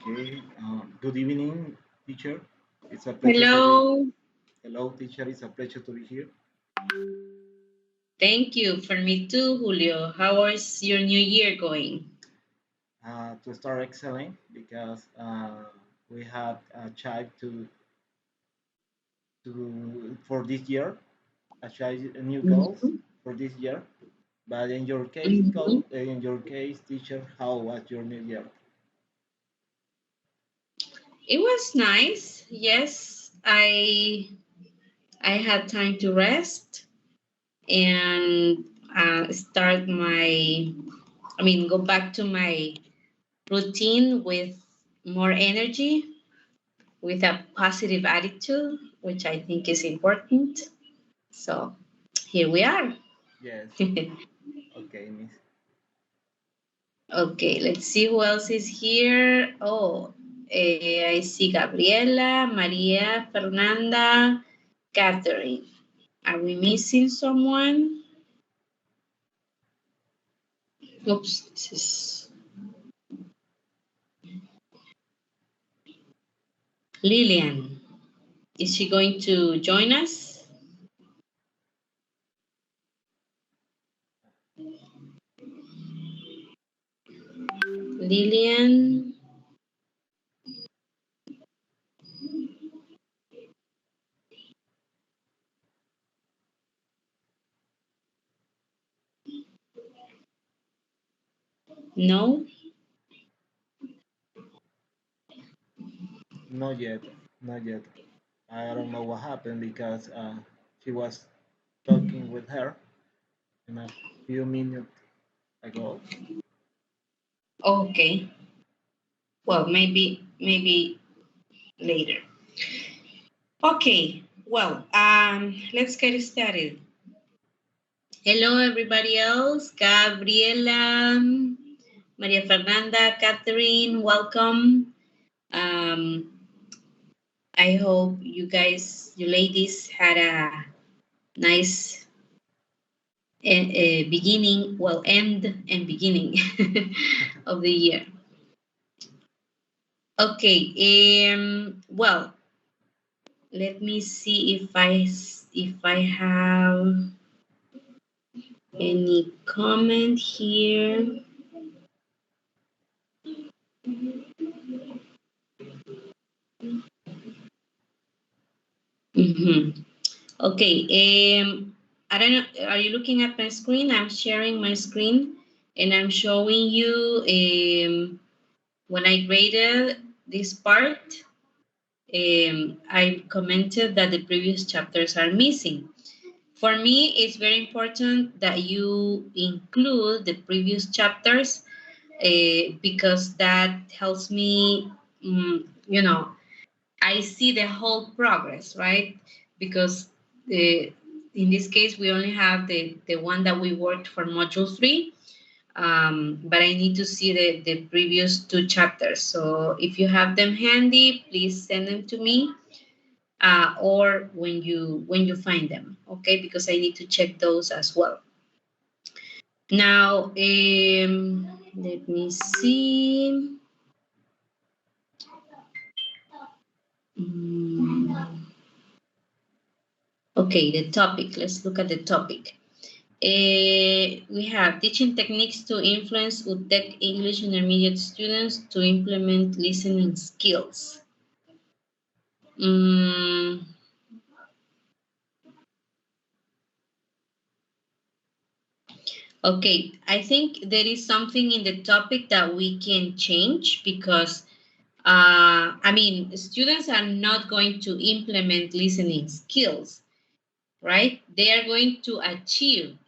Okay. Good evening, teacher. It's a pleasure to be. Hello. Hello, teacher. It's a pleasure to be here. Thank you. For me too, Julio. How is your new year going? To start excelling because we have a child to for this year, a child new goals Mhm. for this year. But Mhm. in your case, teacher, how was your new year? It was nice. Yes, I had time to rest and start go back to my routine with more energy, with a positive attitude, which I think is important. So here we are. Yes. Okay, miss. Okay, let's see who else is here. Oh, I see Gabriela, Maria, Fernanda, Catherine. Are we missing someone? Oops, this is Lillian. Is she going to join us? Lillian? No? Not yet. Not yet. I don't know what happened because she was talking with her in a few minutes ago. Okay. Well, maybe later. Okay. Well, let's get started. Hello, everybody else. Gabriela, Maria Fernanda, Catherine, welcome. Um, I hope you ladies, had a nice beginning, well, end and beginning of the year. Okay. Well, let me see if I have any comment here. Mm-hmm. Okay, I don't know, are you looking at my screen? I'm sharing my screen and I'm showing you when I graded this part, I commented that the previous chapters are missing. For me, it's very important that you include the previous chapters because that helps me, I see the whole progress, right? Because in this case, we only have the one that we worked for module 3, but I need to see the previous 2 chapters. So if you have them handy, please send them to me, or when you find them, okay? Because I need to check those as well. Now, let me see. Mm, okay, the topic. Let's look at the topic. We have teaching techniques to influence UTEC English intermediate students to implement listening skills. Mm, okay, I think there is something in the topic that we can change because, students are not going to implement listening skills, right? They are going to achieve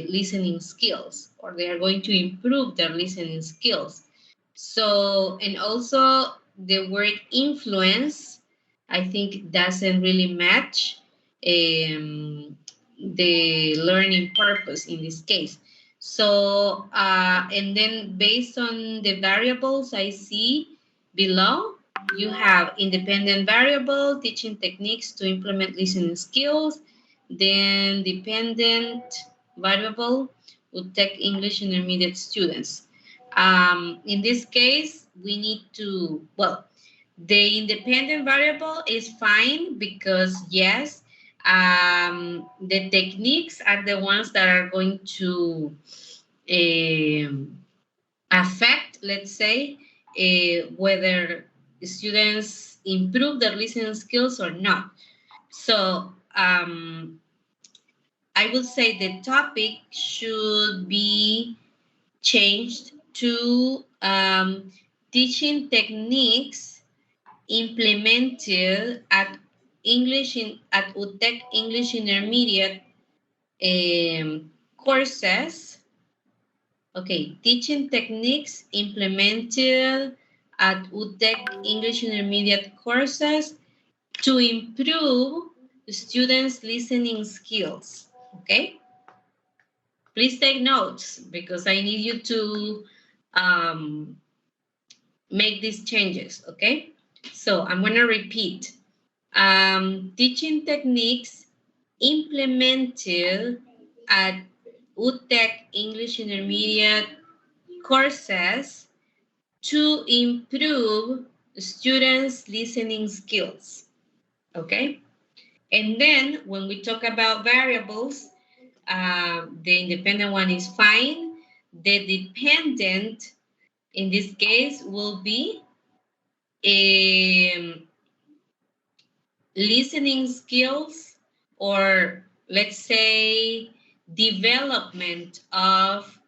listening skills, or they are going to improve their listening skills. So, and also the word influence, I think doesn't really match the learning purpose in this case. So, and then based on the variables I see below, you have independent variable, teaching techniques to implement listening skills, then dependent variable would take English intermediate students. In this case, we need to, well, the independent variable is fine because yes, the techniques are the ones that are going to affect, let's say, whether students improve their listening skills or not. So I would say the topic should be changed to teaching techniques implemented at at UTEC English Intermediate courses. Okay, teaching techniques implemented at UTEC English Intermediate courses to improve students' listening skills. Okay, please take notes because I need you to make these changes. Okay, so I'm going to repeat. Teaching techniques implemented at UTEC English Intermediate courses to improve students' listening skills. Okay? And then when we talk about variables, the independent one is fine. The dependent, in this case, will be listening skills, or let's say development of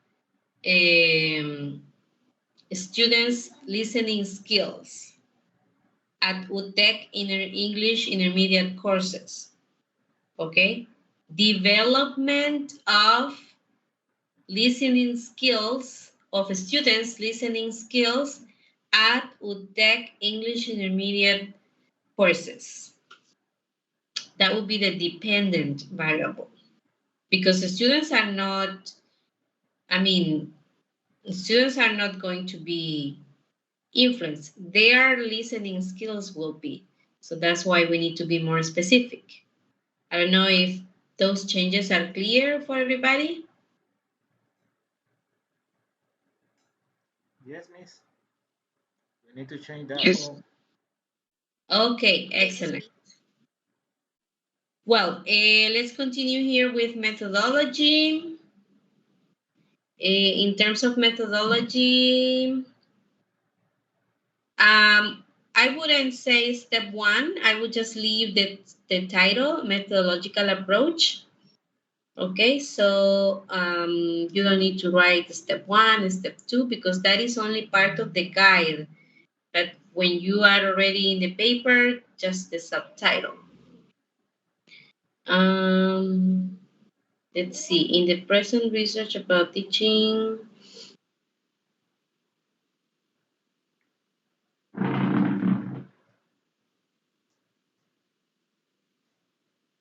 students' listening skills at UTEC English Intermediate courses. Okay? Development of listening skills, of students' listening skills at UTEC English Intermediate courses. That would be the dependent variable. Because the students are not, students are not going to be influenced. Their listening skills will be. So that's why we need to be more specific. I don't know if those changes are clear for everybody. Yes, miss. We need to change that. Yes. Okay, excellent. Well, let's continue here with methodology. In terms of methodology, I wouldn't say step one. I would just leave the title, methodological approach. Okay, so you don't need to write step one and step two because that is only part of the guide. But when you are already in the paper, just the subtitle. Let's see, in the present research about teaching,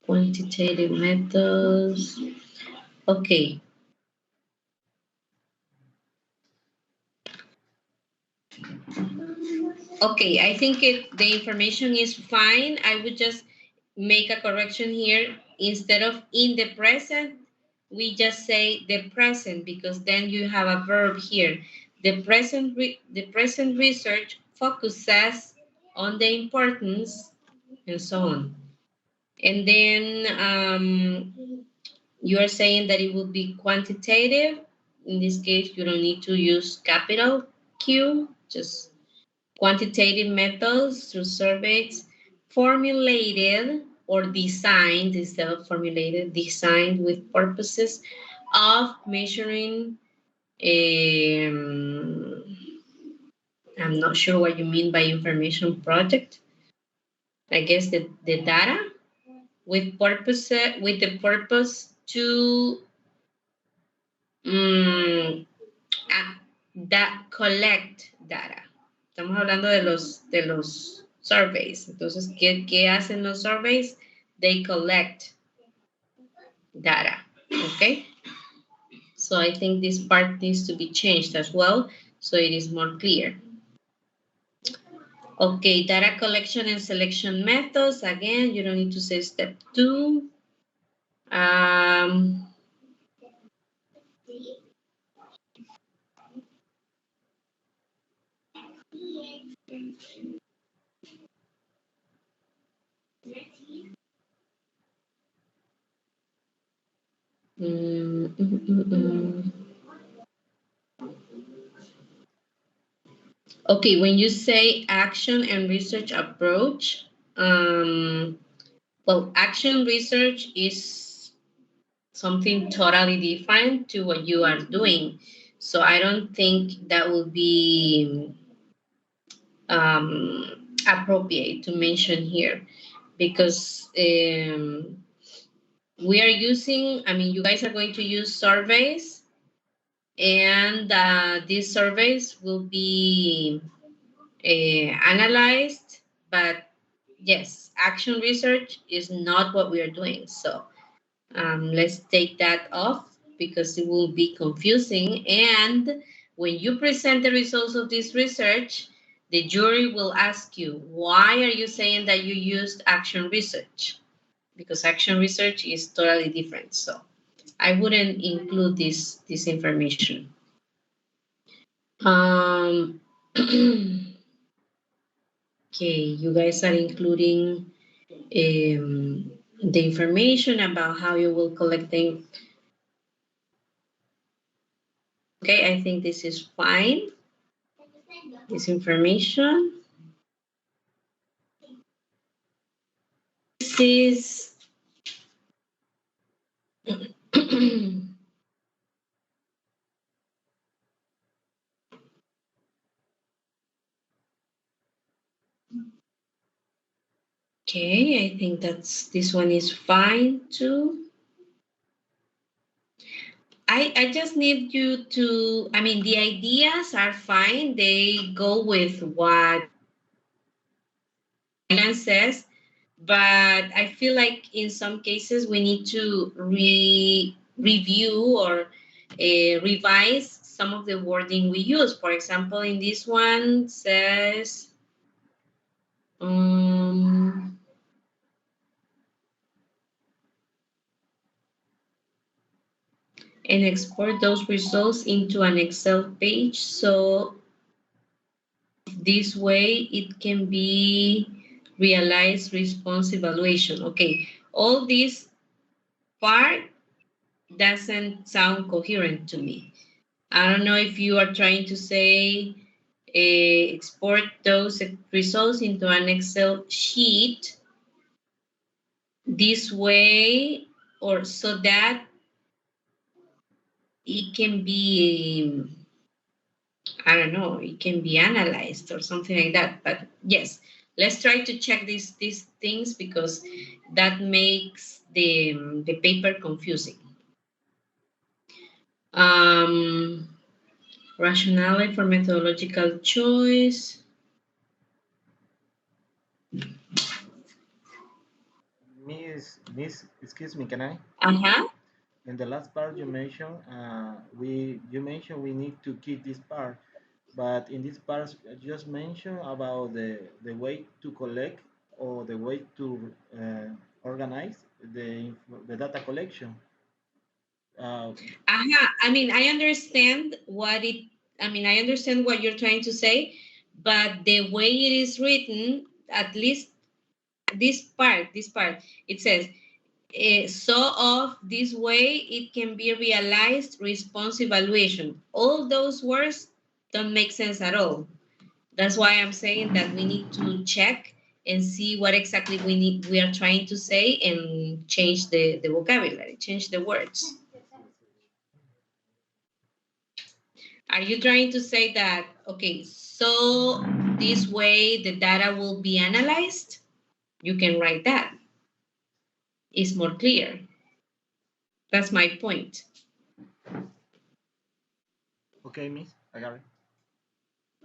quantitative methods. Okay. Okay, I think the information is fine. I would just make a correction here. Instead of in the present, we just say the present because then you have a verb here. The present research focuses on the importance and so on. And then you are saying that it will be quantitative. In this case, you don't need to use capital Q, just quantitative methods through surveys formulated or designed instead of formulated, designed with purposes of measuring. I'm not sure what you mean by information project. I guess the data with the purpose to that collect data. Estamos hablando de los surveys. Entonces, ¿qué hacen los surveys? They collect data. Okay. So I think this part needs to be changed as well, so it is more clear. Okay, data collection and selection methods. Again, you don't need to say step two. Mm, mm, mm, mm. Okay, when you say action and research approach, well, action research is something totally different to what you are doing. So I don't think that will be appropriate to mention here because we are using, I mean, you guys are going to use surveys, and these surveys will be analyzed, but yes, action research is not what we are doing. So let's take that off because it will be confusing. And when you present the results of this research, the jury will ask you, why are you saying that you used action research? Because action research is totally different. So I wouldn't include this information. Um, okay, you guys are including the information about how you will collect them. Okay, I think this is fine. This information. This is okay. I think this one is fine too. I just need you to, I mean, the ideas are fine. They go with what Alan says, but I feel like in some cases we need to review or revise some of the wording we use. For example, in this one says, and export those results into an Excel page. So this way it can be realized response evaluation. Okay, all this part doesn't sound coherent to me. I don't know if you are trying to say export those results into an Excel sheet this way, or so that it can be, I don't know, it can be analyzed or something like that. But yes, let's try to check these things because that makes the paper confusing. Um, Rationale for methodological choice. Miss, excuse me, can I? Uh-huh. In the last part you mentioned, you mentioned we need to keep this part, but in this part just mention about the way to collect or the way to organize the data collection. Uh, Uh-huh. I mean, I understand I understand what you're trying to say, but the way it is written, at least this part, it says, so of this way it can be realized response evaluation. All those words don't make sense at all. That's why I'm saying that we need to check and see what exactly we are trying to say and change the vocabulary, change the words. Are you trying to say that, okay, so this way the data will be analyzed? You can write that. It's more clear. That's my point. okay, Miss, I got it.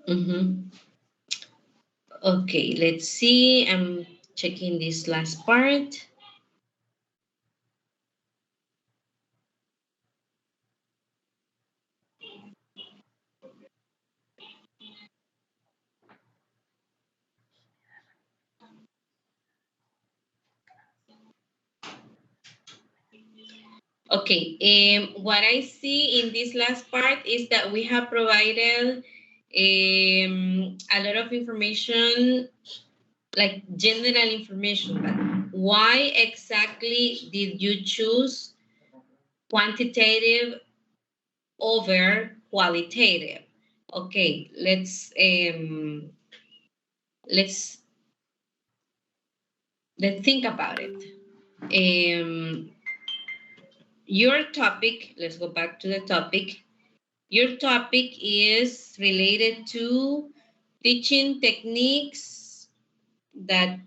Mm-hmm. Okay, let's see. I'm checking this last part. Okay, what I see in this last part is that we have provided A lot of information, like general information, but why exactly did you choose quantitative over qualitative? Okay, let's let's think about it. Um, your topic, let's go back to the topic. Your topic is related to teaching techniques that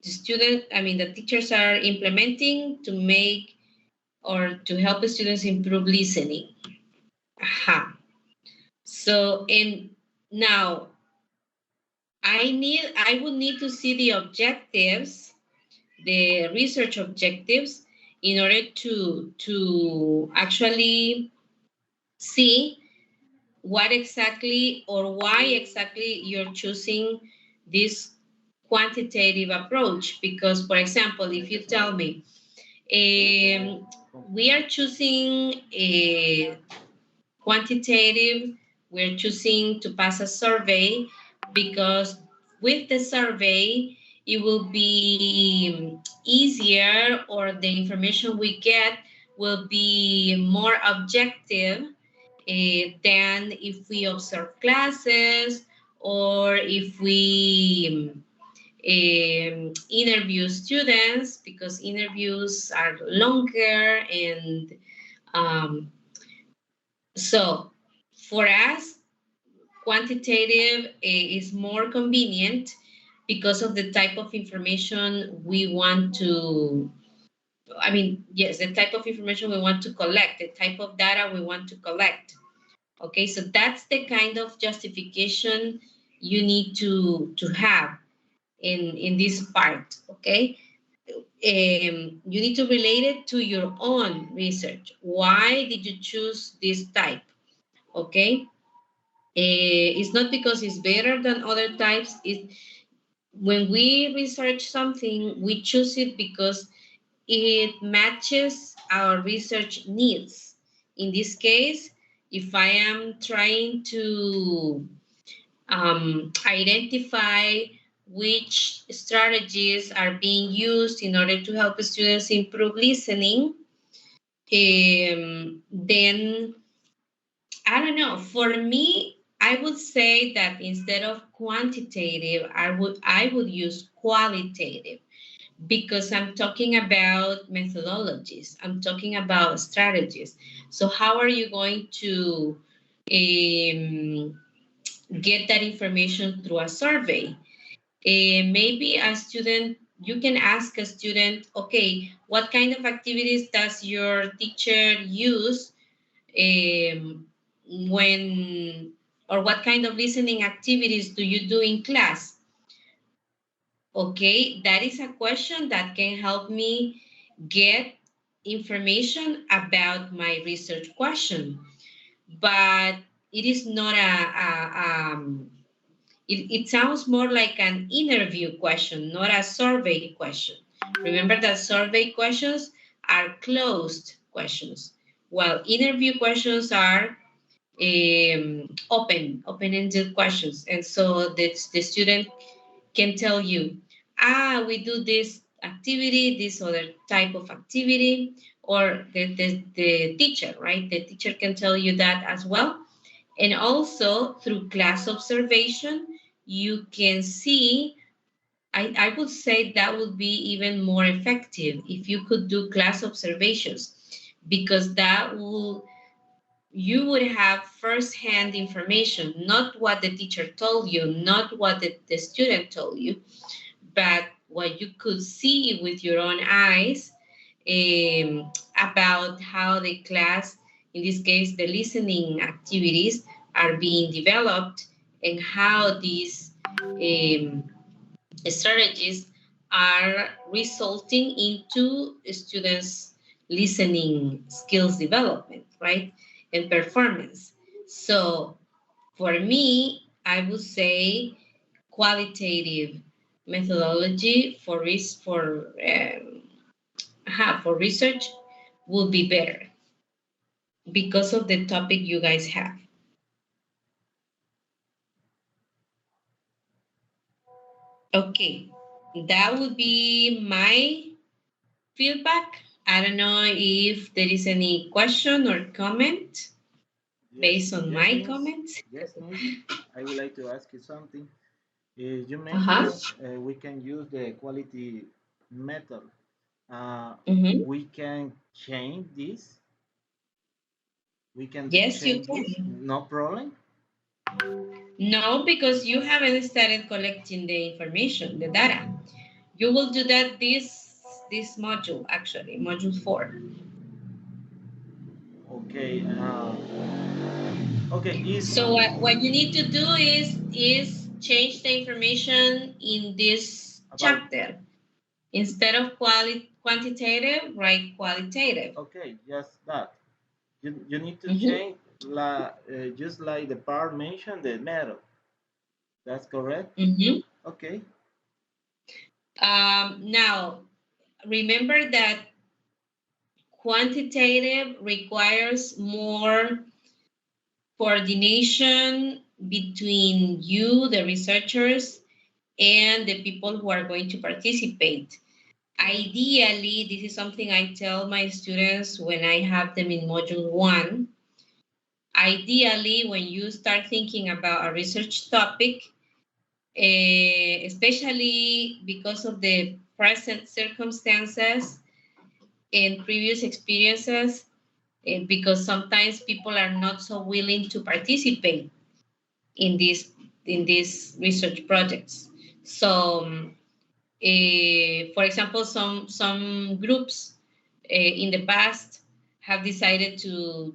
the teachers are implementing to make or to help the students improve listening. Aha. So, and now I would need to see the objectives, the research objectives, in order to actually see what exactly or why exactly you're choosing this quantitative approach. Because, for example, if you tell me we are choosing a quantitative, we're choosing to pass a survey because with the survey, it will be easier, or the information we get will be more objective than if we observe classes or if we interview students, because interviews are longer. And um, so for us, quantitative is more convenient because of the type of information we want to, yes, the type of information we want to collect, the type of data we want to collect. Okay, so that's the kind of justification you need to have in this part. Okay, you need to relate it to your own research. Why did you choose this type? Okay, it's not because it's better than other types. When we research something, we choose it because it matches our research needs. In this case, if I am trying to identify which strategies are being used in order to help students improve listening, then I don't know. For me, I would say that instead of quantitative, I would use qualitative, because I'm talking about methodologies. I'm talking about strategies. So how are you going to um, get that information through a survey? Maybe a student, you can ask a student, okay, what kind of activities does your teacher use um, when, or what kind of listening activities do you do in class? Okay, that is a question that can help me get information about my research question. But it is not it sounds more like an interview question, not a survey question. Remember that survey questions are closed questions, while interview questions are open-ended questions. And so the student can tell you, we do this activity, this other type of activity, or the teacher, right? The teacher can tell you that as well. And also through class observation, you can see, I would say that would be even more effective if you could do class observations, because that will, you would have first-hand information, not what the teacher told you, not what the student told you, but what you could see with your own eyes, about how the class, in this case, the listening activities, are being developed, and how these strategies are resulting into students' listening skills development, right? And performance. So for me, I would say qualitative methodology for research would be better because of the topic you guys have. Okay, that would be my feedback. I don't know if there is any question or comment Yes, based on yes, my Miss. comments. Yes, Miss. I would like to ask you something. You Uh-huh. mentioned we can use the quality method. Uh, Mm-hmm. we can change this. We can Yes, you change this. can. No problem. No, because you haven't started collecting the information, the data. You will do that this module actually, module 4. Okay. Okay. Is So what you need to do is change the information in this about. chapter. Instead of quantitative, write qualitative. Okay. Just that. You need to Mhm. change just like the part mentioned the method. That's correct. Mhm. Okay. Now, remember that quantitative requires more coordination between you, the researchers, and the people who are going to participate. Yes. Ideally, this is something I tell my students when I have them in module 1. Ideally, when you start thinking about a research topic, especially because of the present circumstances and previous experiences, because sometimes people are not so willing to participate in these research projects. So, for example, some groups in the past have decided to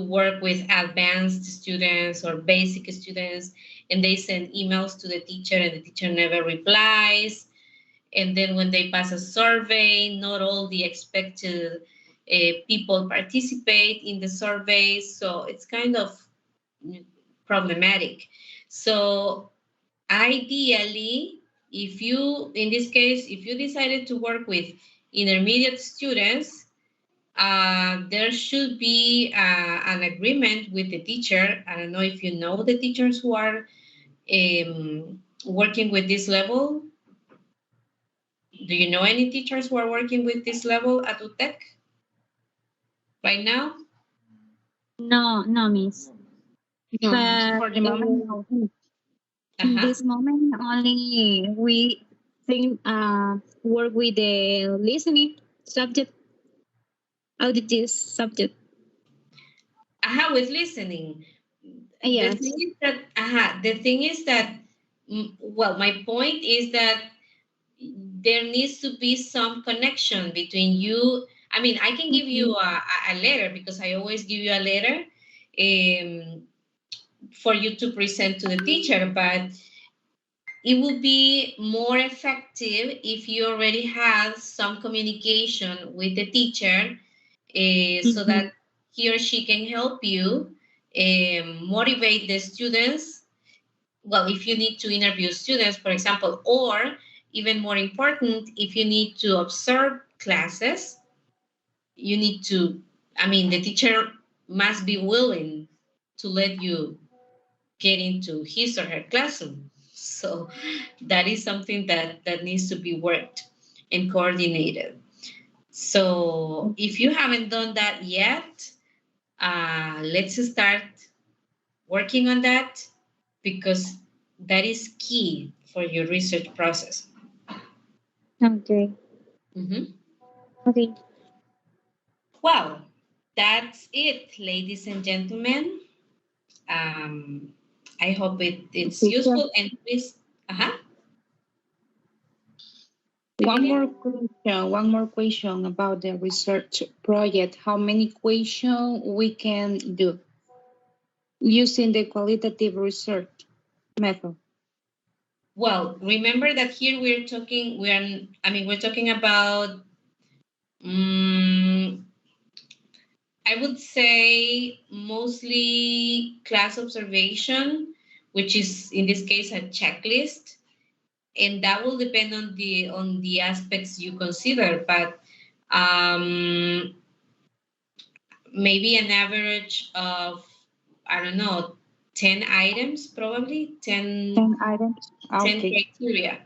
work with advanced students or basic students, and they send emails to the teacher, and the teacher never replies. And then when they pass a survey, not all the expected people participate in the survey, so it's kind of problematic. So ideally, if you, in this case, if you decided to work with intermediate students, there should be an agreement with the teacher. I don't know if you know the teachers who are working with this level. Do you know any teachers who are working with this level at UTEC right now? No, no, miss. No. No, But for the moment, no. in Uh-huh. this moment, only we think work with the listening subject, auditive subject. With listening. The Yes. thing is that, the thing is that, well, my point is that there needs to be some connection between you. I mean, I can give you Mhm. a letter because I always give you a letter for you to present to the teacher, but it would be more effective if you already had some communication with the teacher so that Mhm. he or she can help you motivate the students. Well, if you need to interview students, for example, or even more important, if you need to observe classes, you need to, I mean, the teacher must be willing to let you get into his or her classroom. So that is something that needs to be worked and coordinated. So if you haven't done that yet, let's start working on that because that is key for your research process. Okay. Mhm. Okay. Well, that's it, ladies and gentlemen. Um, I hope it's Teacher, useful and please, One Emilia. more question. One more question about the research project. How many questions we can do using the qualitative research method? Well, remember that here we're talking about, um, I would say mostly class observation, which is in this case a checklist, and that will depend on the aspects you consider. But maybe an average of, I don't know, 10 items, probably 10, 10 items. 10 Okay. criteria.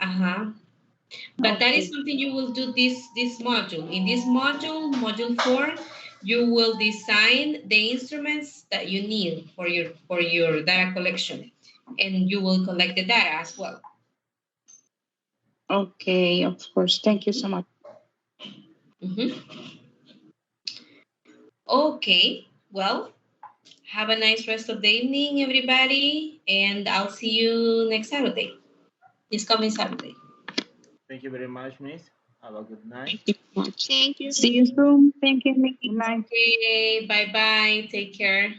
But that is Okay. something you will do this module. In this module, module 4, you will design the instruments that you need for your data collection, and you will collect the data as well. Okay, of course. Thank you so much. Mhm. Okay, well, have a nice rest of the evening, everybody, and I'll see you next Saturday. This coming Saturday. Thank you very much, Miss. Have a good night. Thank you so much. Thank you. See you soon. Thank you, Miss. Good night. Okay, bye bye. Take care.